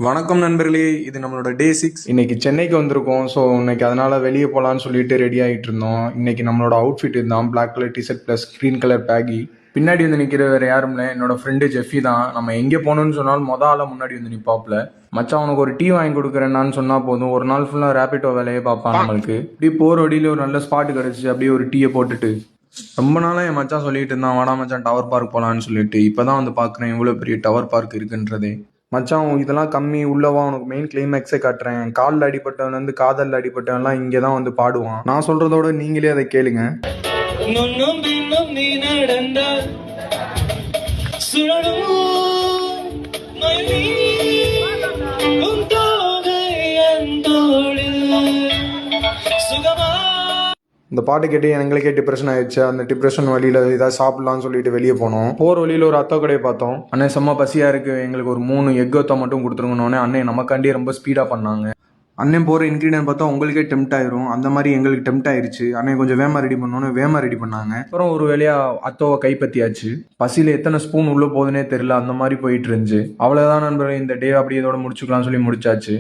வணக்கம் நண்பர்களே, இது நம்மளோட டே 6. இன்னைக்கு சென்னைக்கு வந்திருக்கோம். ஸோ இன்னைக்கு அதனால வெளியே போகலான்னு சொல்லிட்டு ரெடி ஆகிட்டு இருந்தோம். இன்னைக்கு நம்மளோட அவுட்ஃபிட் இதுதான், black colour t-shirt plus green colour baggy. பின்னாடி வந்து நிற்கிற வேற யாரும் இல்லை, என்னோட ஃப்ரெண்டு ஜெஃபி தான். நம்ம எங்கே போகணும்னு சொன்னாலும் ஆள முன்னாடி வந்து நிற்பாப்ல. மச்சான் அவனுக்கு ஒரு டீ வாங்கி கொடுக்குறேன்னான்னு சொன்னா போதும், ஒரு நாள் ஃபுல்லாக ரேபிட்டோ வேலையை பார்ப்பான் நம்மளுக்கு. இப்படி போகிற வழியில ஒரு நல்ல ஸ்பாட் கிடச்சி, அப்படியே ஒரு டீயை போட்டுட்டு ரொம்ப நாளாக என் மச்சான் சொல்லிட்டு இருந்தான், வாடா மச்சான் டவர் பார்க் போகலான்னு சொல்லிட்டு. இப்போதான் வந்து பார்க்குறேன் இவ்வளோ பெரிய டவர் பார்க் இருக்குன்றதே. மச்சான் இதெல்லாம் கம்மி, உள்ளவா உனக்கு மெயின் கிளைமேக்ஸே காட்டுறேன். காலில் அடிப்பட்டவன் வந்து காதலில் அடிப்பட்டவன்லாம் இங்கே தான் வந்து பாடுவான். நான் சொல்றதோட நீங்களே அதை கேளுங்க. நீ நடந்தால் இந்த பாட்டு கேட்டு எங்களுக்கே டிப்ரெஷன் ஆயிடுச்சு. அந்த டிப்ரெஷன் வழியில் ஏதாவது சாப்பிடலாம்னு சொல்லிட்டு வெளியே போனோம். போகிற வழியில் ஒரு அத்தோ கடையை பார்த்தோம். அண்ணே செம்ம பசியாக இருக்குது, எங்களுக்கு ஒரு 3 எக் ஒத்தா மட்டும் கொடுத்துருங்கன்னே அண்ணே நமக்காண்டியே ரொம்ப ஸ்பீடாக பண்ணாங்க. அண்ணன் போகிற இன்க்ரீடியன்ட் பார்த்தா உங்களுக்கே டெம்ட் ஆயிரும், அந்த மாதிரி எங்களுக்கு டெம்ட் ஆயிடுச்சு. அண்ணே கொஞ்சம் வேமா ரெடி பண்ணோன்னு வேமா ரெடி பண்ணாங்க. அப்புறம் ஒரு வேலையாக அத்தோவை கைப்பற்றியாச்சு. பசியில் எத்தனை ஸ்பூன் உள்ளே போகுதுன்னே தெரியல, அந்த மாதிரி போயிட்டு இருந்துச்சு. அவ்வளோதான் நண்பர்களே, இந்த டே அப்படியே இதோட முடிச்சுக்கலாம்னு சொல்லி முடிச்சாச்சு.